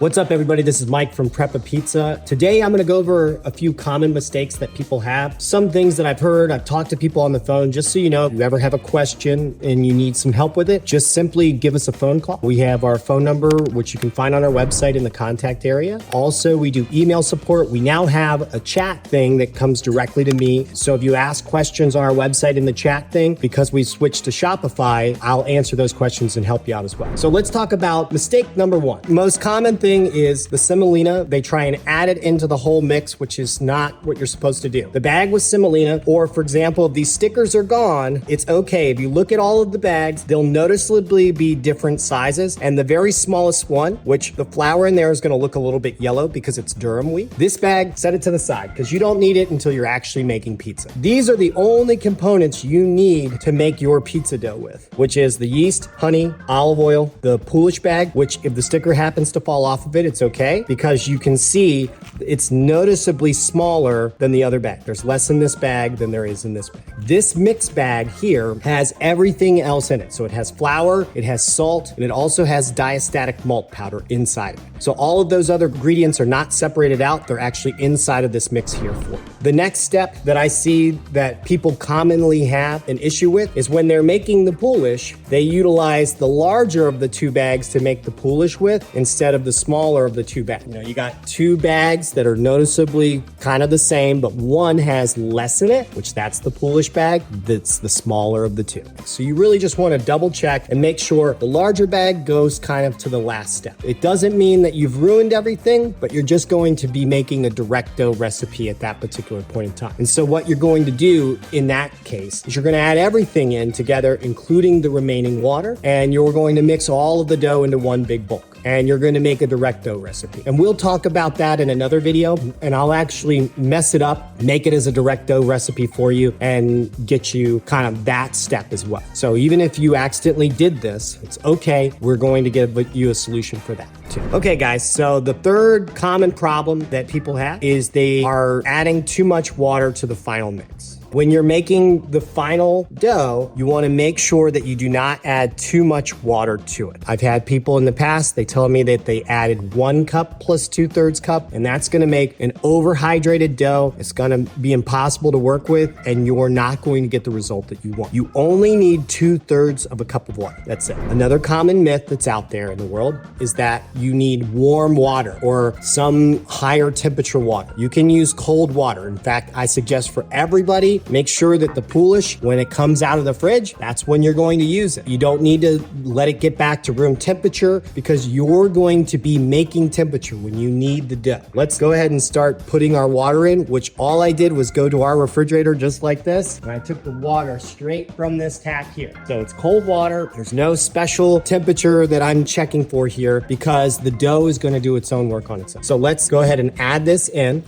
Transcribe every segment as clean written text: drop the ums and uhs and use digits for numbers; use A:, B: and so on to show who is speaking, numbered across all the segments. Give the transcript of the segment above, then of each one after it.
A: What's up, everybody? This is Mike from Prepa Pizza. Today, I'm going to go over a few common mistakes that people have. Some things that I've heard. I've talked to people on the phone. Just so you know, if you ever have a question and you need some help with it, just simply give us a phone call. We have our phone number, which you can find on our website in the contact area. Also, we do email support. We now have a chat thing that comes directly to me. So if you ask questions on our website in the chat thing, because we switched to Shopify, I'll answer those questions and help you out as well. So let's talk about mistake number one. Most common thing is the semolina. They try and add it into the whole mix, which is not what you're supposed to do. The bag with semolina, or for example, if these stickers are gone, it's okay. If you look at all of the bags, they'll noticeably be different sizes. And the very smallest one, which the flour in there is going to look a little bit yellow because it's durum wheat. This bag, set it to the side because you don't need it until you're actually making pizza. These are the only components you need to make your pizza dough with, which is the yeast, honey, olive oil, the Polish bag, which if the sticker happens to fall off of it, it's okay because you can see it's noticeably smaller than the other bag. There's less in this bag than there is in this bag. This mix bag here has everything else in it. So it has flour, it has salt, and it also has diastatic malt powder inside of it. So all of those other ingredients are not separated out. They're actually inside of this mix here for you. The next step that I see that people commonly have an issue with is when they're making the Polish, they utilize the larger of the two bags to make the Polish with instead of the smaller of the two bags. You know, you got two bags that are noticeably kind of the same, but one has less in it, which that's the Polish bag. That's the smaller of the two. So you really just want to double check and make sure the larger bag goes kind of to the last step. It doesn't mean that you've ruined everything, but you're just going to be making a direct dough recipe at that particular point in time. And so what you're going to do in that case is you're going to add everything in together, including the remaining water, and you're going to mix all of the dough into one big bulk. And you're going to make a direct dough recipe. And we'll talk about that in another video, and I'll actually mess it up, make it as a direct dough recipe for you, and get you kind of that step as well. So even if you accidentally did this, it's okay. We're going to give you a solution for that too. Okay, guys, so the third common problem that people have is they are adding too much water to the final mix. When you're making the final dough, you want to make sure that you do not add too much water to it. I've had people in the past, they tell me that they added 1 cup plus 2/3 cup, and that's going to make an overhydrated dough. It's going to be impossible to work with, and you're not going to get the result that you want. You only need 2/3 of a cup of water. That's it. Another common myth that's out there in the world is that you need warm water or some higher temperature water. You can use cold water. In fact, I suggest for everybody, make sure that the Polish, when it comes out of the fridge, that's when you're going to use it. You don't need to let it get back to room temperature because you're going to be making temperature when you need the dough. Let's go ahead and start putting our water in, which all I did was go to our refrigerator just like this, and I took the water straight from this tap here. So it's cold water. There's no special temperature that I'm checking for here because the dough is going to do its own work on its own. So let's go ahead and add this in.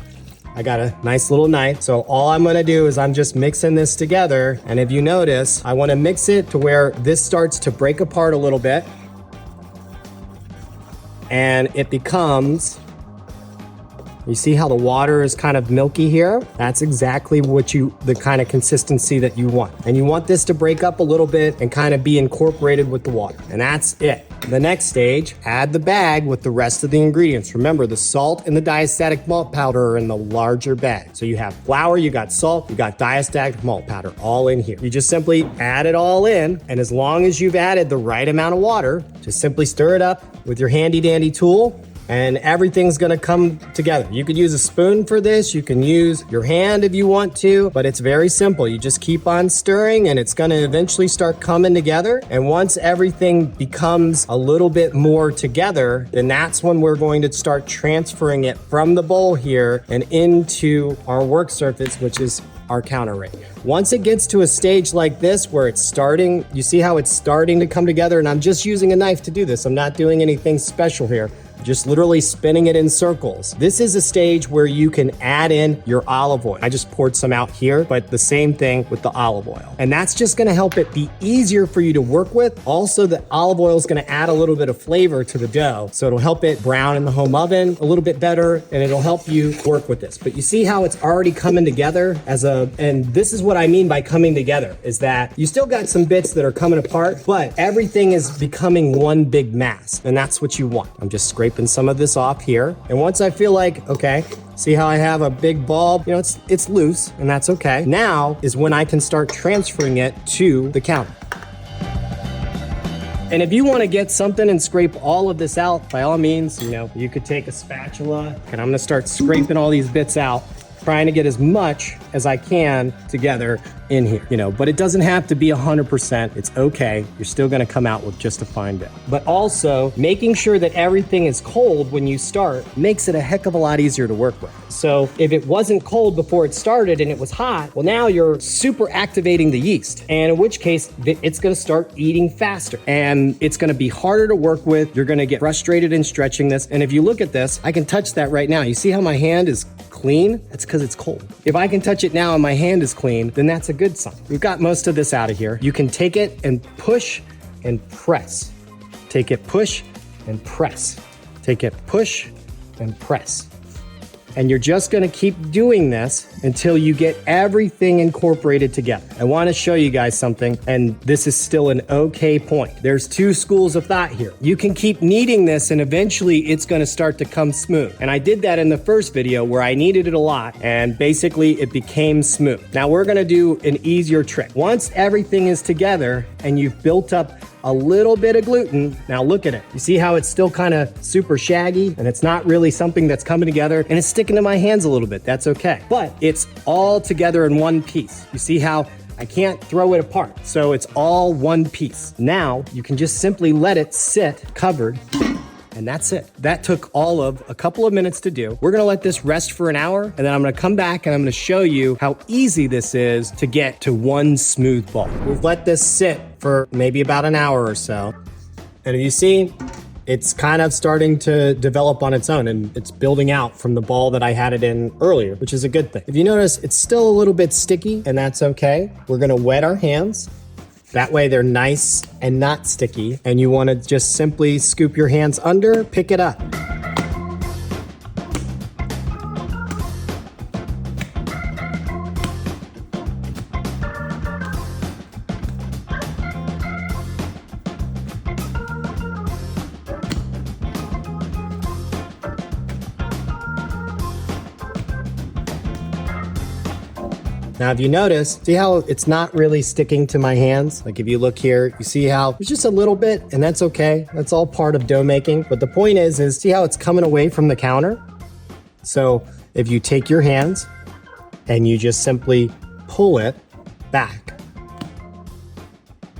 A: I got a nice little knife. So all I'm gonna do is I'm just mixing this together. And if you notice, I wanna mix it to where this starts to break apart a little bit. And it becomes, you see how the water is kind of milky here? That's exactly what the kind of consistency that you want. And you want this to break up a little bit and kind of be incorporated with the water. And that's it. The next stage, add the bag with the rest of the ingredients. Remember, the salt and the diastatic malt powder are in the larger bag. So you have flour, you got salt, you got diastatic malt powder all in here. You just simply add it all in, and as long as you've added the right amount of water, just simply stir it up with your handy dandy tool, and everything's gonna come together. You could use a spoon for this. You can use your hand if you want to, but it's very simple. You just keep on stirring and it's gonna eventually start coming together. And once everything becomes a little bit more together, then that's when we're going to start transferring it from the bowl here and into our work surface, which is our counter right here. Once it gets to a stage like this where it's starting, you see how it's starting to come together, and I'm just using a knife to do this. I'm not doing anything special here. Just literally spinning it in circles. This is a stage where you can add in your olive oil. I just poured some out here, but the same thing with the olive oil. And that's just gonna help it be easier for you to work with. Also, the olive oil is gonna add a little bit of flavor to the dough. So it'll help it brown in the home oven a little bit better, and it'll help you work with this. But you see how it's already coming together and this is what I mean by coming together, is that you still got some bits that are coming apart, but everything is becoming one big mass, and that's what you want. I'm just scraping scraping some of this off here. And once I feel like, okay, see how I have a big ball? You know, it's loose, and that's okay. Now is when I can start transferring it to the counter. And if you want to get something and scrape all of this out, by all means, you know, you could take a spatula, and I'm gonna start scraping all these bits out, trying to get as much as I can together in here, you know, but it doesn't have to be 100%. It's okay. You're still gonna come out with just a fine bit. But also making sure that everything is cold when you start makes it a heck of a lot easier to work with. So if it wasn't cold before it started and it was hot, well, now you're super activating the yeast, and in which case it's gonna start eating faster and it's gonna be harder to work with. You're gonna get frustrated in stretching this. And if you look at this, I can touch that right now. You see how my hand is clean? That's because it's cold. If I can touch it now and my hand is clean, then that's a good sign. We've got most of this out of here. You can take it and push and press. Take it, push and press. Take it, push and press. And you're just gonna keep doing this until you get everything incorporated together. I wanna show you guys something, and this is still an okay point. There's two schools of thought here. You can keep kneading this and eventually it's gonna start to come smooth. And I did that in the first video where I kneaded it a lot and basically it became smooth. Now we're gonna do an easier trick. Once everything is together and you've built up a little bit of gluten. Now look at it. You see how it's still kind of super shaggy and it's not really something that's coming together and it's sticking to my hands a little bit. That's okay. But it's all together in one piece. You see how I can't throw it apart. So it's all one piece. Now you can just simply let it sit covered. And that's it. That took all of a couple of minutes to do. We're gonna let this rest for an hour, and then I'm gonna come back and I'm gonna show you how easy this is to get to one smooth ball. We've let this sit for maybe about an hour or so. And you see, it's kind of starting to develop on its own, and it's building out from the ball that I had it in earlier, which is a good thing. If you notice, it's still a little bit sticky, and that's okay. We're gonna wet our hands. That way they're nice and not sticky. And you wanna just simply scoop your hands under, pick it up. Now, if you notice, see how it's not really sticking to my hands? Like if you look here, you see how it's just a little bit, and that's okay. That's all part of dough making. But the point is see how it's coming away from the counter? So if you take your hands and you just simply pull it back,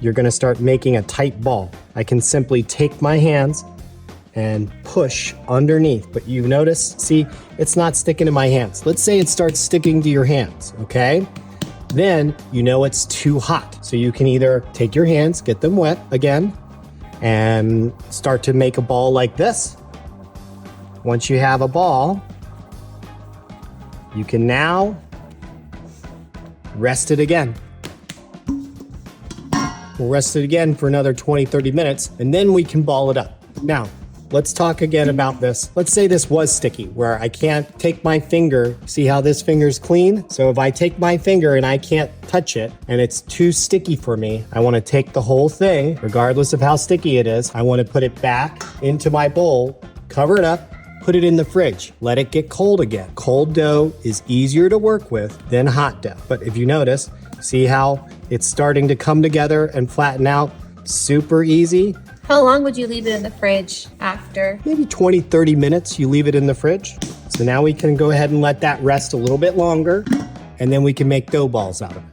A: you're gonna start making a tight ball. I can simply take my hands and push underneath, but you notice, see, it's not sticking to my hands. Let's say it starts sticking to your hands, okay? Then you know it's too hot. So you can either take your hands, get them wet again, and start to make a ball like this. Once you have a ball, you can now rest it again. We'll rest it again for another 20, 30 minutes, and then we can ball it up. Now, let's talk again about this. Let's say this was sticky, where I can't take my finger. See how this finger's clean? So if I take my finger and I can't touch it and it's too sticky for me, I wanna take the whole thing, regardless of how sticky it is. I wanna put it back into my bowl, cover it up, put it in the fridge, let it get cold again. Cold dough is easier to work with than hot dough. But if you notice, see how it's starting to come together and flatten out? Super easy.
B: How long would you leave it in the fridge after?
A: Maybe 20, 30 minutes you leave it in the fridge. So now we can go ahead and let that rest a little bit longer, and then we can make dough balls out of it.